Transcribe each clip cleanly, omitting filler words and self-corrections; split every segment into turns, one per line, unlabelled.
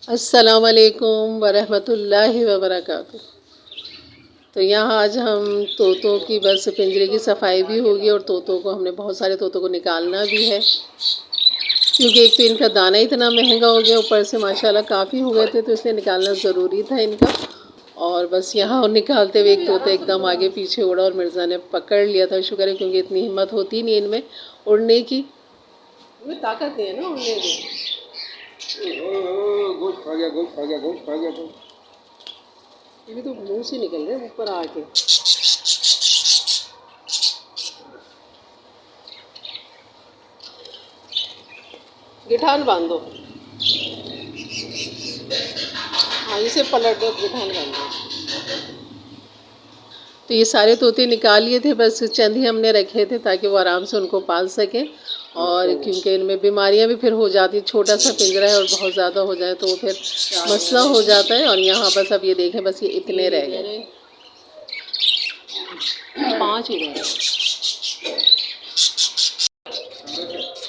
अस्सलामुअलैकुम वरहमतुल्लाहि वबरकातुह। तो यहाँ आज हम तोतों की बस पिंजरे की सफाई भी होगी और तोतों को हमने बहुत सारे तोतों को निकालना भी है, क्योंकि एक तो इनका दाना इतना महंगा हो गया, ऊपर से माशाल्लाह काफ़ी हो गए थे, तो इसलिए निकालना ज़रूरी था इनका। और बस यहाँ निकालते हुए एक तोता एकदम आगे पीछे उड़ा और मिर्ज़ा ने पकड़ लिया था। शुक्र है, क्योंकि इतनी हिम्मत होती नहीं इनमें उड़ने की, इनमें ताकत नहीं है ना उड़ने की।
गोश्त खा गया, गोश्त खा गया, गोश्त खा गया। तो
ये भी तो मुंह से निकल रहे ऊपर आके। गिठान बांध दो, हाँ इसे पलट दो, गिठान बांध दो। तो ये सारे तोते निकाल लिए थे, बस चंद ही हमने रखे थे ताकि वो आराम से उनको पाल सकें। और क्योंकि इनमें बीमारियां भी फिर हो जाती, छोटा सा पिंजरा है और बहुत ज़्यादा हो जाए तो फिर मसला हो जाता है। और यहाँ बस अब ये देखें, बस ये इतने रह गए, 5 ही रह गए।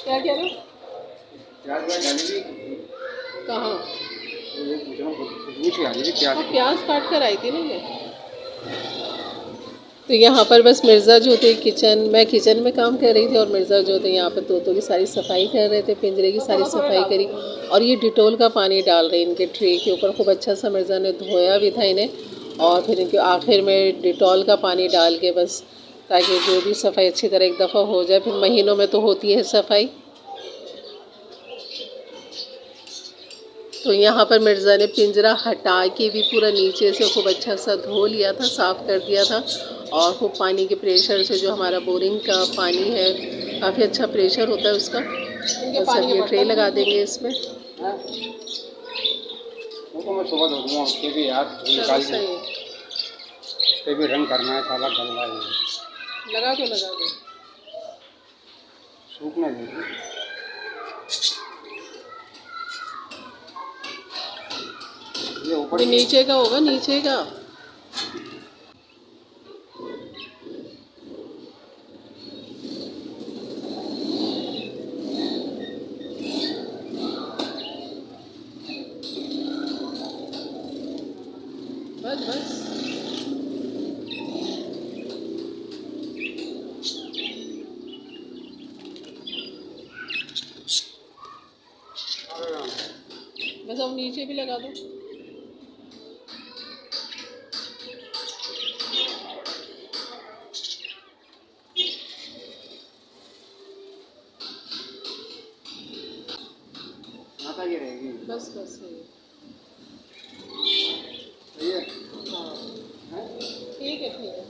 क्या कह रहे हो? कहाँ? प्याज काट कर आई थी ना मैं। तो यहाँ पर बस मिर्ज़ा जो थे मैं किचन में काम कर रही थी और मिर्ज़ा जो थे यहाँ पर तोतों की सारी सफाई कर रहे थे, पिंजरे की सारी सफाई करी। और ये डिटोल का पानी डाल रहे इनके ट्रे के ऊपर, खूब अच्छा सा मिर्ज़ा ने धोया भी था इन्हें। और फिर इनके आखिर में डिटोल का पानी डाल के, बस ताकि जो भी सफाई अच्छी तरह एक दफ़ा हो जाए। फिर महीनों में तो होती है सफाई। तो यहाँ पर मिर्ज़ा ने पिंजरा हटा के भी पूरा नीचे से खूब अच्छा सा धो लिया था, साफ़ कर दिया था। और खूब पानी के प्रेशर से, जो हमारा बोरिंग का पानी है काफ़ी अच्छा प्रेशर होता है उसका। बस अब ये ट्रे लगा देंगे इसमें।
वो तो मैं सुबह धो दूँगा, उसके भी यार निकाल के भी रंग करना है, साला गंदा है।
लगा दो
सूखने दीजिए। ये ऊपर
नीचे का होगा, नीचे का। बस बस बस, अब नीचे भी लगा दो।
ये रहेगी।
बस बस है
ये।
हाँ ठीक है, ठीक है।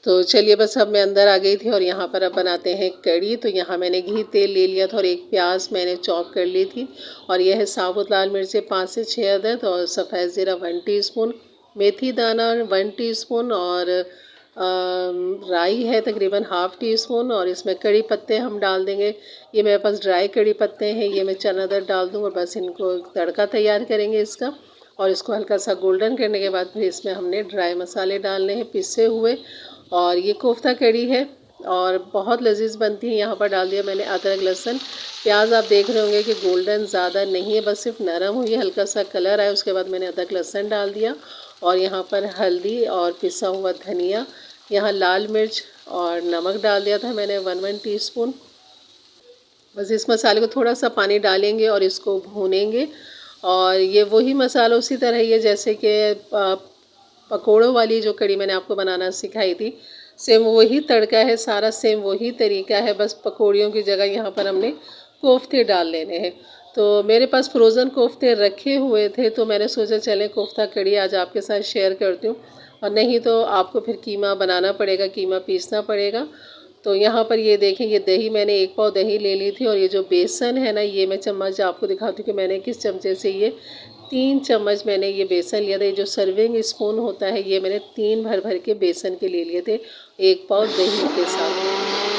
तो चलिए, बस अब मैं अंदर आ गई थी और यहाँ पर अब बनाते हैं कड़ी। तो यहाँ मैंने घी तेल ले लिया था और एक प्याज मैंने चॉप कर ली थी। और यह है साबुत लाल मिर्चें 5 से 6 अदद, और सफ़ेद ज़ीरा 1 टीस्पून, मेथी दाना 1 टीस्पून, और राई है तकरीबन ½ टीस्पून। और इसमें कड़ी पत्ते हम डाल देंगे। ये मेरे पास ड्राई कड़ी पत्ते हैं, ये मैं चना दाल डाल दूँ और बस इनको तड़का तैयार करेंगे इसका। और इसको हल्का सा गोल्डन करने के बाद फिर इसमें हमने ड्राई मसाले डालने हैं पिसे हुए। और ये कोफ्ता कड़ी है और बहुत लजीज बनती है। यहाँ पर डाल दिया मैंने अदरक लहसुन प्याज। आप देख रहे होंगे कि गोल्डन ज़्यादा नहीं है, बस सिर्फ नरम हुई, हल्का सा कलर आया। उसके बाद मैंने अदरक लहसुन डाल दिया और यहाँ पर हल्दी और पिसा हुआ धनिया, यहाँ लाल मिर्च और नमक डाल दिया था मैंने 1 टीस्पून। बस इस मसाले को थोड़ा सा पानी डालेंगे और इसको भूनेंगे। और ये वही मसाला उसी तरह ही है जैसे कि पकोड़ों वाली जो कड़ी मैंने आपको बनाना सिखाई थी, सेम वही तड़का है, सारा सेम वही तरीका है। बस पकौड़ियों की जगह यहाँ पर हमने कोफ्ते डाल लेने हैं। तो मेरे पास फ्रोज़न कोफ्ते रखे हुए थे, तो मैंने सोचा चले कोफ्ता कड़ी आज आपके साथ शेयर करती हूँ। और नहीं तो आपको फिर कीमा बनाना पड़ेगा, कीमा पीसना पड़ेगा। तो यहाँ पर ये देखें, ये दही मैंने 1 पाव दही ले ली थी। और ये जो बेसन है ना, ये मैं चम्मच आपको दिखाती हूँ कि मैंने किस चमचे से, ये 3 चम्मच मैंने ये बेसन लिया था। ये जो सर्विंग स्पून होता है, ये मैंने 3 भर भर के बेसन के ले लिए थे 1 पाव दही के साथ।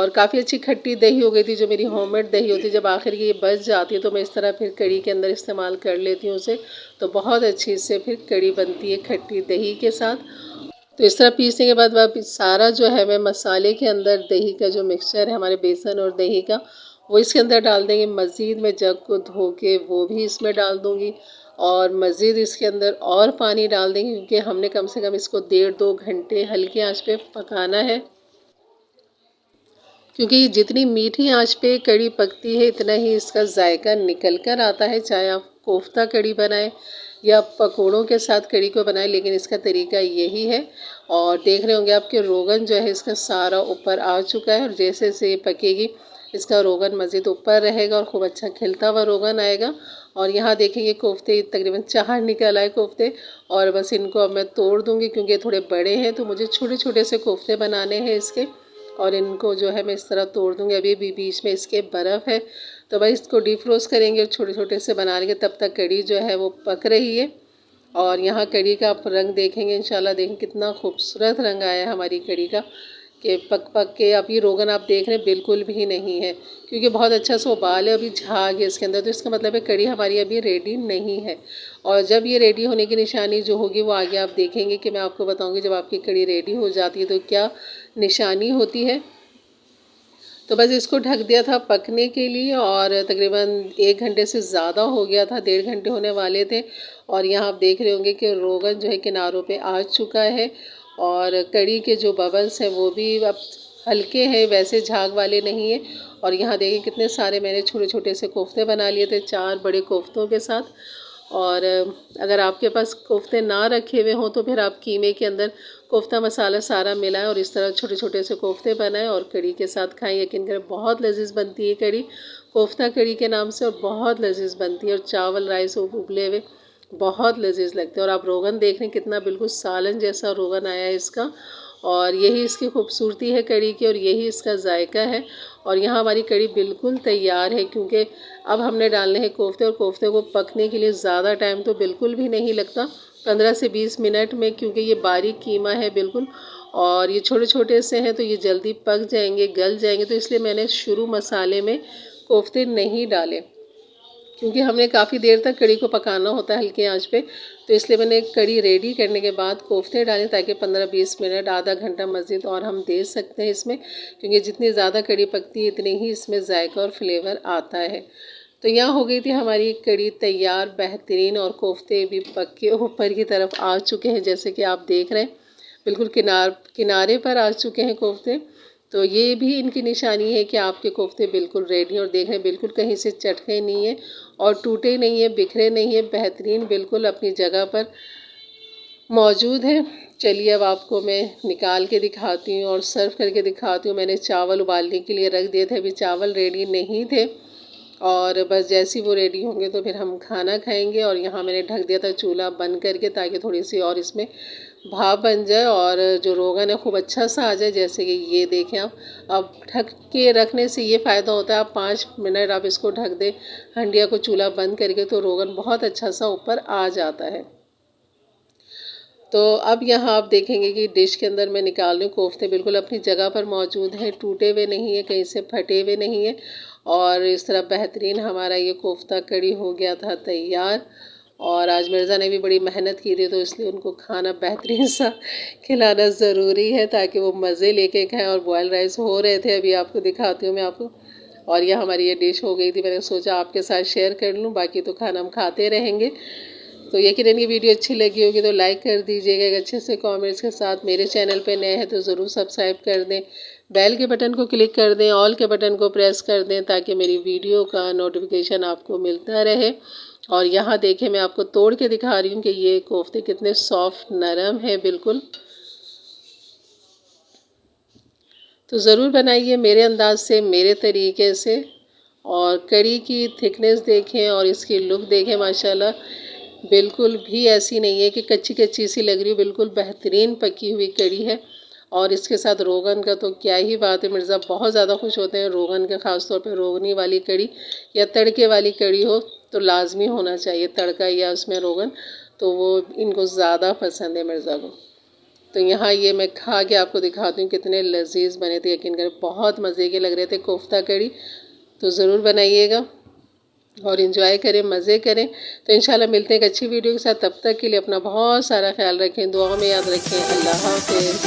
और काफ़ी अच्छी खट्टी दही हो गई थी, जो मेरी होममेड दही होती है। जब आखिर ये बच जाती है तो मैं इस तरह फिर कड़ी के अंदर इस्तेमाल कर लेती हूँ उसे, तो बहुत अच्छी इससे फिर कड़ी बनती है खट्टी दही के साथ। तो इस तरह पीसने के बाद वापस सारा जो है मैं मसाले के अंदर दही का जो मिक्सचर है हमारे बेसन और दही का, वो इसके अंदर डाल देंगे। मज़ीद मैं जग को धो के वो भी इसमें डाल दूँगी और मज़ीद इसके अंदर और पानी डाल देंगे, क्योंकि हमने कम से कम इसको 1.5-2 घंटे हल्की आंच पे पकाना है। क्योंकि जितनी मीठी आंच पे कड़ी पकती है इतना ही इसका जायका निकल कर आता है, चाहे आप कोफ्ता कड़ी बनाएं या पकोड़ों के साथ कड़ी को बनाएं, लेकिन इसका तरीका यही है। और देख रहे होंगे आपके रोगन जो है इसका सारा ऊपर आ चुका है, और जैसे जैसे ये पकेगी इसका रोगन मज़ीद ऊपर रहेगा और खूब अच्छा खिलता हुआ रोगन आएगा। और यहाँ देखेंगे कोफ्ते तकरीबन 4 निकल आए कोफ्ते, और बस इनको अब मैं तोड़ दूँगी, क्योंकि ये थोड़े बड़े हैं तो मुझे छोटे छोटे से कोफ्ते बनाने हैं इसके। और इनको जो है मैं इस तरह तोड़ दूँगी। अभी भी बीच में इसके बर्फ़ है, तो भाई इसको डीफ्रोस्ट करेंगे और छोटे छोटे से बना लेंगे। तब तक कड़ी जो है वो पक रही है। और यहाँ कड़ी का आप रंग देखेंगे इंशाल्लाह, देखें कितना खूबसूरत रंग आया है हमारी कड़ी का, कि पक पक के अब ये रोगन आप देख रहे हैं बिल्कुल भी नहीं है, क्योंकि बहुत अच्छा सा उबाल है, अभी झाग है इसके अंदर। तो इसका मतलब है कड़ी हमारी अभी रेडी नहीं है। और जब ये रेडी होने की निशानी जो होगी वो आगे आप देखेंगे कि मैं आपको बताऊंगी जब आपकी कड़ी रेडी हो जाती है तो क्या निशानी होती है। तो बस इसको ढक दिया था पकने के लिए, और तकरीबन 1 घंटे से ज़्यादा हो गया था, 1.5 घंटे होने वाले थे। और यहाँ आप देख रहे होंगे कि रोगन जो है किनारों पे आ चुका है, और कड़ी के जो बबल्स हैं वो भी अब हल्के हैं, वैसे झाग वाले नहीं है। और यहाँ देखिए कितने सारे मैंने छोटे छोटे से कोफ्ते बना लिए थे 4 बड़े कोफ्तों के साथ। और अगर आपके पास कोफ्ते ना रखे हुए हों तो फिर आप कीमे के अंदर कोफ्ता मसाला सारा मिलाएं और इस तरह छोटे छोटे से कोफ्ते बनाएं और कड़ी के साथ खाएं। यकीन करें बहुत लजीज बनती है कड़ी, कोफ्ता कड़ी के नाम से, और बहुत लजीज बनती है। और चावल राइस उबले हुए बहुत लजीज लगते हैं। और आप रोगन देख रहे हैं कितना बिल्कुल सालन जैसा रोगन आया है इसका, और यही इसकी खूबसूरती है कड़ी की, और यही इसका जायका है। और यहाँ हमारी कड़ी बिल्कुल तैयार है, क्योंकि अब हमने डालने हैं कोफ्ते, और कोफ्ते को पकने के लिए ज़्यादा टाइम तो बिल्कुल भी नहीं लगता, 15 से 20 मिनट में, क्योंकि ये बारीक कीमा है बिल्कुल, और ये छोटे छोटे से हैं तो ये जल्दी पक जाएंगे, गल जाएंगे। तो इसलिए मैंने शुरू मसाले में कोफ्ते नहीं डाले, क्योंकि हमने काफ़ी देर तक कड़ी को पकाना होता है हल्की आंच पे। तो इसलिए मैंने कड़ी रेडी करने के बाद कोफ्ते डाले, ताकि 15-20 मिनट आधा घंटा मज़ीद और हम दे सकते हैं इसमें, क्योंकि जितनी ज़्यादा कड़ी पकती है इतनी ही इसमें जायका और फ्लेवर आता है। तो यहाँ हो गई थी हमारी कड़ी तैयार बेहतरीन, और कोफ्ते भी पक के ऊपर की तरफ आ चुके हैं, जैसे कि आप देख रहे हैं बिल्कुल किनारे पर आ चुके हैं कोफ्ते। तो ये भी इनकी निशानी है कि आपके कोफ्ते बिल्कुल रेडी, और देख रहे हैं बिल्कुल कहीं से चटके नहीं है और टूटे नहीं है, बिखरे नहीं है, बेहतरीन बिल्कुल अपनी जगह पर मौजूद है। चलिए अब आपको मैं निकाल के दिखाती हूँ और सर्व करके दिखाती हूँ। मैंने चावल उबालने के लिए रख दिए थे, अभी चावल रेडी नहीं थे, और बस जैसे ही वो रेडी होंगे तो फिर हम खाना खाएंगे। और यहाँ मैंने ढक दिया था चूल्हा बंद करके, ताकि थोड़ी सी और इसमें भाप बन जाए और जो रोगन है खूब अच्छा सा आ जाए। जैसे कि ये देखें आप, अब ढक के रखने से ये फ़ायदा होता है, आप 5 मिनट आप इसको ढक दें हंडिया को चूल्हा बंद करके, तो रोगन बहुत अच्छा सा ऊपर आ जाता है। तो अब यहाँ आप देखेंगे कि डिश के अंदर मैं निकाल रही हूँ, कोफ्ते बिल्कुल अपनी जगह पर मौजूद हैं, टूटे हुए नहीं है, कहीं से फटे हुए नहीं है। और इस तरह बेहतरीन हमारा ये कोफ्ता कड़ी हो गया था तैयार। और आज मिर्ज़ा ने भी बड़ी मेहनत की थी, तो इसलिए उनको खाना बेहतरीन सा खिलाना ज़रूरी है, ताकि वो मज़े लेके खाएं। और बॉयल राइस हो रहे थे, अभी आपको दिखाती हूँ मैं आपको। और यह हमारी ये डिश हो गई थी, मैंने सोचा आपके साथ शेयर कर लूँ, बाकी तो खाना हम खाते रहेंगे। तो यकीनन ये वीडियो अच्छी लगी होगी तो लाइक कर दीजिएगा एक अच्छे से कमेंट्स के साथ। मेरे चैनल पे नए हैं तो ज़रूर सब्सक्राइब कर दें, बेल के बटन को क्लिक कर दें, ऑल के बटन को प्रेस कर दें, ताकि मेरी वीडियो का नोटिफिकेशन आपको मिलता रहे। और यहाँ देखें मैं आपको तोड़ के दिखा रही हूँ कि ये कोफ्ते कितने सॉफ्ट नरम है बिल्कुल। तो ज़रूर बनाइए मेरे अंदाज से, मेरे तरीके से। और कड़ी की थिकनेस देखें और इसकी लुक देखें, माशाल्लाह बिल्कुल भी ऐसी नहीं है कि कच्ची कच्ची सी लग रही हो, बिल्कुल बेहतरीन पकी हुई कड़ी है। और इसके साथ रोगन का तो क्या ही बात है, मिर्ज़ा बहुत ज़्यादा खुश होते हैं रोगन का, ख़ास तौर पे रोगनी वाली कड़ी या तड़के वाली कड़ी हो तो लाजमी होना चाहिए तड़का या उसमें रोगन, तो वो इनको ज़्यादा पसंद है मिर्ज़ा को। तो यहाँ ये मैं खा के आपको दिखाती हूँ कितने लजीज बने थे। यकीन करें बहुत मज़े के लग रहे थे कोफ्ता कड़ी। तो ज़रूर बनाइएगा और इन्जॉय करें, मज़े करें। तो इंशाल्लाह मिलते हैं एक अच्छी वीडियो के साथ। तब तक के लिए अपना बहुत सारा ख्याल रखें, दुआ में याद रखें। अल्लाह हाफ़िज़।